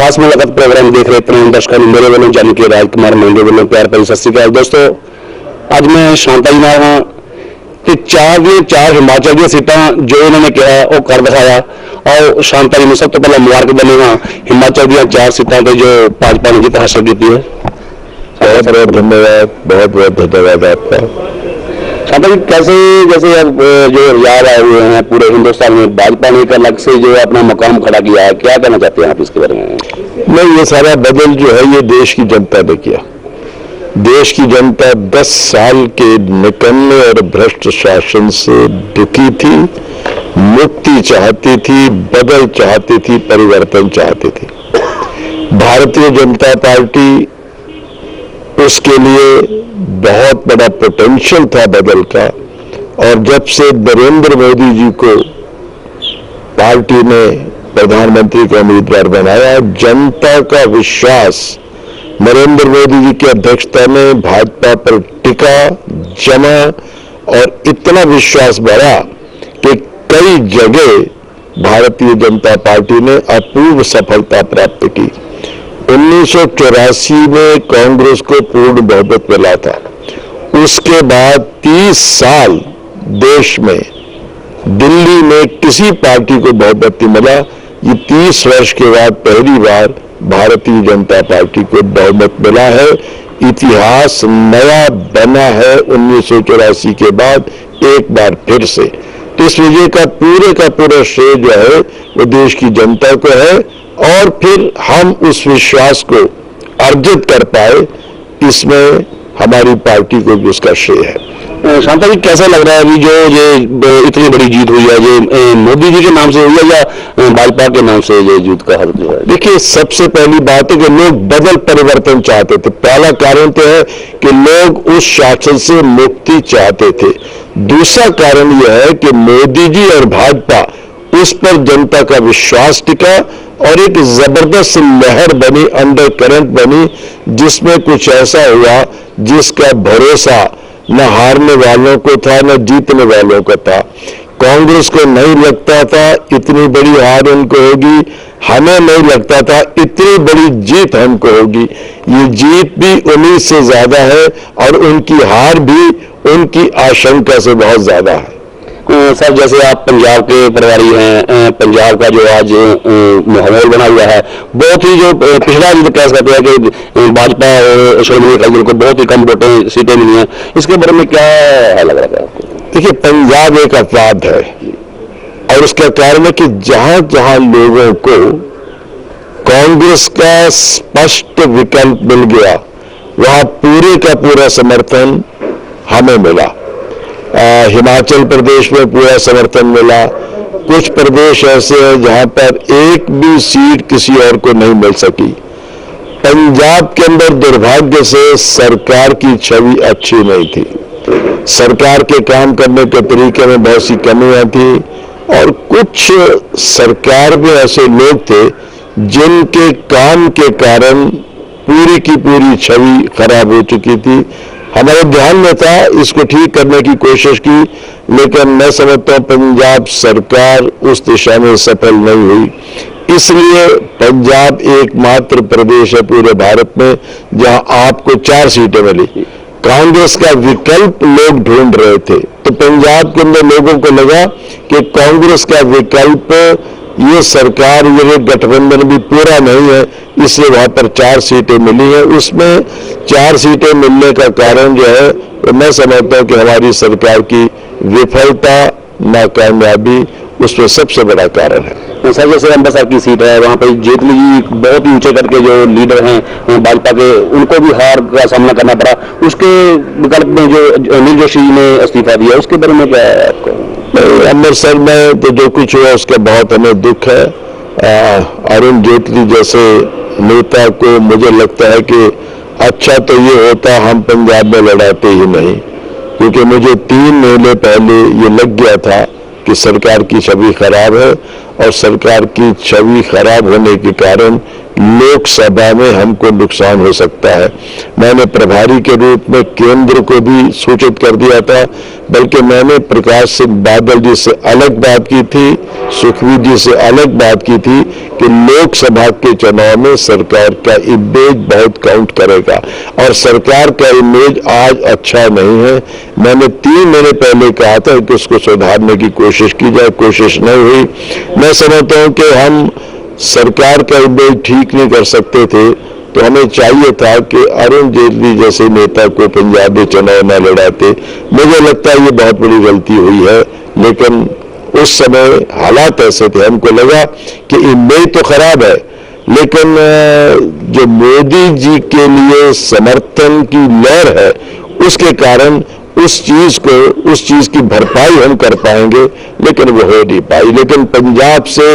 खास मुलाकात प्रोग्राम देख रहे तमाम दर्शकों ਨੂੰ ਮੇਰੇ ਵੱਲੋਂ ਜਾਨੀ ਕਿ ਰਾਜਕੁਮਾਰ ਮੰਗੇ ਵੱਲੋਂ ਪਿਆਰ ਭਰੀ ਸਤਿ ਸ਼੍ਰੀ ਅਕਾਲ। ਦੋਸਤੋ ਅੱਜ ਮੈਂ ਸ਼ਾਂਤਾ ਜੀ ਨਾਲ ਹਾਂ ਤੇ ਚਾਰ ਦੀਆਂ ਚਾਰ ਹਿਮਾਚਲ ਦੀਆਂ ਸੀਟਾਂ ਜੋ ਇਹਨਾਂ ਨੇ ਕਿਹਾ ਉਹ ਕਰ ਦਿਖਾਇਆ। और शांता जी में सब तो पहले मुबारक बने हिमाचल दी 4 सीटों पर जो भाजपा ने जीत हासिल की है। बहुत बहुत धन्यवाद, बहुत बहुत धन्यवाद आपका। शांता जी कैसे जैसे अब जो रियाज आए हुए हैं पूरे हिंदुस्तान में भाजपा ने एक अलग से जो अपना मुकाम खड़ा किया है, क्या कहना चाहते हैं आप इसके बारे में? नहीं, ये सारा बदल जो है ये देश की जनता ने किया। देश की जनता 10 साल के निकम्मे और भ्रष्ट शासन से दुखी थी, मुक्ति चाहती थी, बदल चाहती थी, परिवर्तन चाहती थी। भारतीय जनता पार्टी उसके लिए बहुत बड़ा पोटेंशियल था बदल का, और जब से नरेंद्र मोदी जी को पार्टी ने प्रधानमंत्री का उम्मीदवार बनाया, जनता का विश्वास नरेंद्र मोदी जी की अध्यक्षता में भाजपा पर टिका, जमा और इतना विश्वास बढ़ा कि कई जगह भारतीय जनता पार्टी ने अपूर्व सफलता प्राप्त की। 1984 में कांग्रेस को पूर्ण बहुमत मिला था। उसके बाद 30 साल देश में दिल्ली में किसी पार्टी को बहुमत नहीं मिला। ये 30 वर्ष के बाद पहली बार भारतीय जनता पार्टी को बहुमत मिला है। इतिहास नया बना है 1984 के बाद एक बार फिर से। इस विजय का पूरा श्रेय जो है वो देश की जनता को है, और फिर हम उस विश्वास को अर्जित कर पाए, इसमें हमारी पार्टी को भी उसका श्रेय है। शांता जी कैसा लग रहा है अभी जो ये इतनी बड़ी जीत हुई है, ये मोदी जी के नाम से हुई है या भाजपा के नाम से ये जीत का हाथ जो है? देखिए, सबसे पहली बात है कि लोग बदल परिवर्तन चाहते थे। पहला कारण तो है कि लोग उस शासन से मुक्ति चाहते थे। दूसरा कारण यह है कि मोदी जी और भाजपा उस पर जनता का विश्वास टिका और एक जबरदस्त लहर बनी, अंडर करंट बनी, जिसमें कुछ ऐसा हुआ जिसका भरोसा न हारने वालों को था न जीतने वालों को था। कांग्रेस को नहीं लगता था इतनी बड़ी हार उनको होगी, हमें नहीं लगता था इतनी बड़ी जीत हमको होगी। ये जीत भी उम्मीद से ज्यादा है और उनकी हार भी उनकी आशंका से बहुत ज्यादा है। सर जैसे आप पंजाब के प्रभारी हैं, पंजाब का जो आज माहौल बना हुआ है, बहुत ही जो पिछला जो कह सकते हैं कि भाजपा और श्रोमणी अकाली दल को बहुत ही कम वोटें सीटें मिली हैं, इसके बारे में क्या लग रहा है आपको? देखिए, पंजाब एक अपवाद है और उसका कारण है कि जहां जहां लोगों को कांग्रेस का स्पष्ट विकल्प मिल गया, वहां पूरे का पूरा समर्थन हमें मिला। हिमाचल प्रदेश में पूरा समर्थन मिला। कुछ प्रदेश ऐसे हैं जहां पर एक भी सीट किसी और को नहीं मिल सकी। पंजाब के अंदर दुर्भाग्य से सरकार की छवि अच्छी नहीं थी। सरकार के काम करने के तरीके में बहुत सी कमियां थी, और कुछ सरकार में ऐसे लोग थे जिनके काम के कारण पूरी की पूरी छवि खराब हो चुकी थी। हमारे ध्यान में था, इसको ठीक करने की कोशिश की, लेकिन मैं समझता हूं पंजाब सरकार उस दिशा में सफल नहीं हुई। इसलिए पंजाब एकमात्र प्रदेश है पूरे भारत में जहां आपको 4 सीटें मिली। कांग्रेस का विकल्प लोग ढूंढ रहे थे, तो पंजाब के अंदर लोगों को लगा कि कांग्रेस का विकल्प, ये सरकार, ये गठबंधन भी पूरा नहीं है, इसलिए वहां पर 4 सीटें मिली है। उसमें 4 सीटें मिलने का कारण जो है तो मैं समझता हूं कि हमारी सरकार की विफलता, नाकामयाबी उसमें सबसे बड़ा कारण है। सर जैसे अम्बरसर की सीट है, वहाँ पर जेटली जी बहुत ही ऊंचे करके जो लीडर हैं भाजपा के, उनको भी हार का सामना करना पड़ा। उसके विकल्प में जो अनिल जोशी ने इस्तीफा दिया, उसके बारे में क्या है आपको? अमृतसर में तो जो कुछ हुआ उसका बहुत हमें दुख है। अरुण जेटली जैसे नेता को मुझे लगता है कि अच्छा तो ये होता हम पंजाब में लड़ाते ही नहीं, क्योंकि मुझे 3 महीने पहले ये लग गया था कि सरकार की छवि खराब है, और सरकार की छवि खराब होने के कारण लोकसभा में हमको नुकसान हो सकता है। मैंने प्रभारी के रूप में केंद्र को भी सूचित कर दिया था, बल्कि मैंने प्रकाश सिंह बादल जी से अलग बात की थी सुखबीर जी से अलग बात की थी कि लोकसभा के चुनाव में सरकार का इमेज बहुत काउंट करेगा, और सरकार का इमेज आज अच्छा नहीं है। मैंने 3 महीने पहले कहा था कि उसको सुधारने की कोशिश की जाए, कोशिश नहीं हुई। मैं समझता हूं कि हम सरकार का इमेज ठीक नहीं कर सकते थे, तो हमें चाहिए था कि अरुण जेटली जैसे नेता को पंजाब में चुनाव न लड़ाते। मुझे लगता है ये बहुत बड़ी गलती हुई है, लेकिन उस समय हालात ऐसे थे, हमको लगा कि इमेज तो खराब है, लेकिन जो मोदी जी के लिए समर्थन की लहर है उसके कारण उस चीज की भरपाई हम कर पाएंगे, लेकिन वो हो नहीं पाई। लेकिन पंजाब से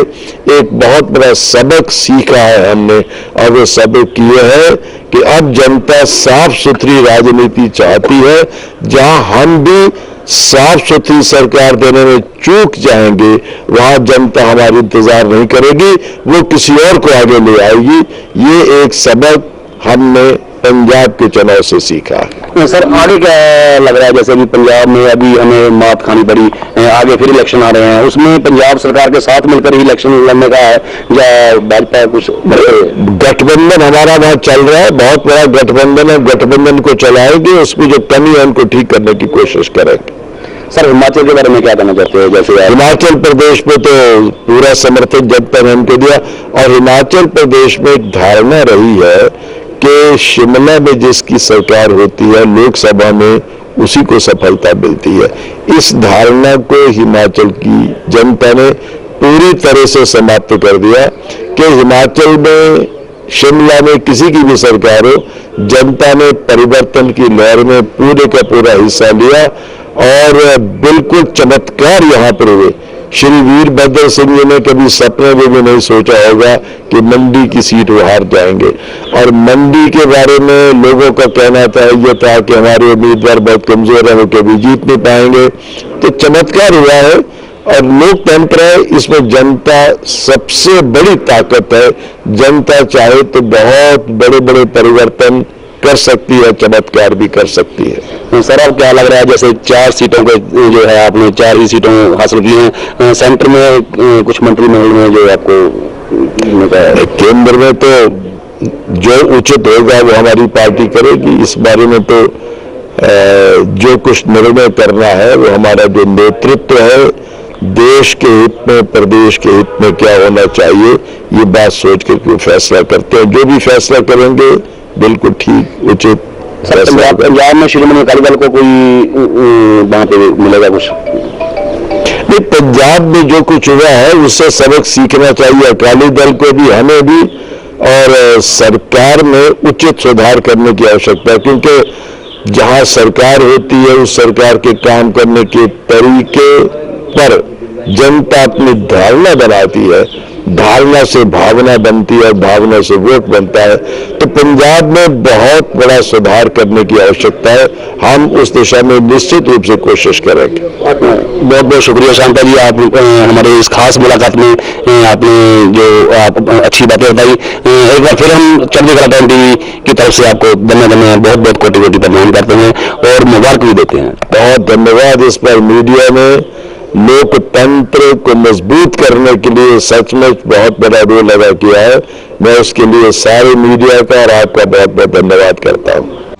एक बहुत बड़ा सबक सीखा है हमने, और वो सबक ये है कि अब जनता साफ सुथरी राजनीति चाहती है। जहां हम भी साफ सुथरी सरकार देने में चूक जाएंगे, वहां जनता हमारा इंतजार नहीं करेगी, वो किसी और को आगे ले आएगी। ये एक सबक हमने पंजाब के चुनाव से सीखा। सर, आगे क्या लग रहा है? जैसे कि पंजाब में अभी हमें मात खानी पड़ी, आगे फिर इलेक्शन आ रहे हैं, उसमें पंजाब सरकार के साथ मिलकर ही इलेक्शन लड़ने का है या भाजपा कुछ? गठबंधन हमारा वहां चल रहा है, बहुत बड़ा गठबंधन है, गठबंधन को चलाएंगे, उसमें जो कमी है उनको ठीक करने की कोशिश करेंगे। सर, हिमाचल के बारे में क्या कहना चाहते हो? जैसे हिमाचल प्रदेश में तो पूरा समर्थन जनता ने हमको दिया, और हिमाचल प्रदेश में एक धारणा रही है कि शिमला में जिसकी सरकार होती है लोकसभा में उसी को सफलता मिलती है। इस धारणा को हिमाचल की जनता ने पूरी तरह से समाप्त कर दिया कि हिमाचल में शिमला में किसी की भी सरकार हो, जनता ने परिवर्तन की लहर में पूरे का पूरा हिस्सा लिया, और बिल्कुल चमत्कार यहां पर हुए। श्री वीरभद्र सिंह जी ने कभी सपने में भी नहीं सोचा होगा कि मंडी की सीट वो हार जाएंगे, और मंडी के बारे में लोगों का कहना था ये था कि हमारे उम्मीदवार बहुत कमजोर है, वो कभी जीत नहीं पाएंगे। तो चमत्कार हुआ है, और लोकतंत्र है, इसमें जनता सबसे बड़ी ताकत है। जनता चाहे तो बहुत बड़े बड़े परिवर्तन कर सकती है, चमत्कार भी कर सकती है। सर, अब क्या लग रहा है? जैसे 4 सीटों को जो है आपने 4 ही सीटों हासिल की हैं, सेंटर में कुछ मंत्रिमंडल में जो आपको केंद्र में तो जो उचित होगा वो हमारी पार्टी करेगी। इस बारे में तो जो कुछ निर्णय करना है वो हमारा जो नेतृत्व है, देश के हित में, प्रदेश के हित में क्या होना चाहिए, ये बात सोच करके फैसला करते हैं। जो भी फैसला करेंगे बिल्कुल ठीक उचित। पंजाब में श्रोमणी अकाली दल को कोई वहां पे मिलेगा कुछ? नहीं, पंजाब में जो कुछ हुआ है उससे सबक सीखना चाहिए अकाली दल को भी, हमें भी, और सरकार में उचित सुधार करने की आवश्यकता है। क्योंकि जहां सरकार होती है उस सरकार के काम करने के तरीके पर जनता अपनी धारणा बनाती है, धारणा से भावना बनती है, भावना से वोट बनता है। तो पंजाब में बहुत बड़ा सुधार करने की आवश्यकता है, हम उस दिशा में निश्चित रूप से कोशिश करेंगे। बहुत बहुत शुक्रिया शांता जी, आप हमारे इस खास मुलाकात में आपने जो आप अच्छी बातें बताई। एक बार फिर हम चंद्र कला टाइम टीवी की तरफ से आपको धन्यवाद, बहुत बहुत कोटि कोटि प्रणाम करते हैं और मुबारक भी देते हैं। बहुत धन्यवाद। इस पर मीडिया में लोकतंत्र को मजबूत करने के लिए सचमुच बहुत बड़ा रोल अदा किया है। मैं उसके लिए सारे मीडिया का और आपका बहुत बहुत धन्यवाद करता हूं।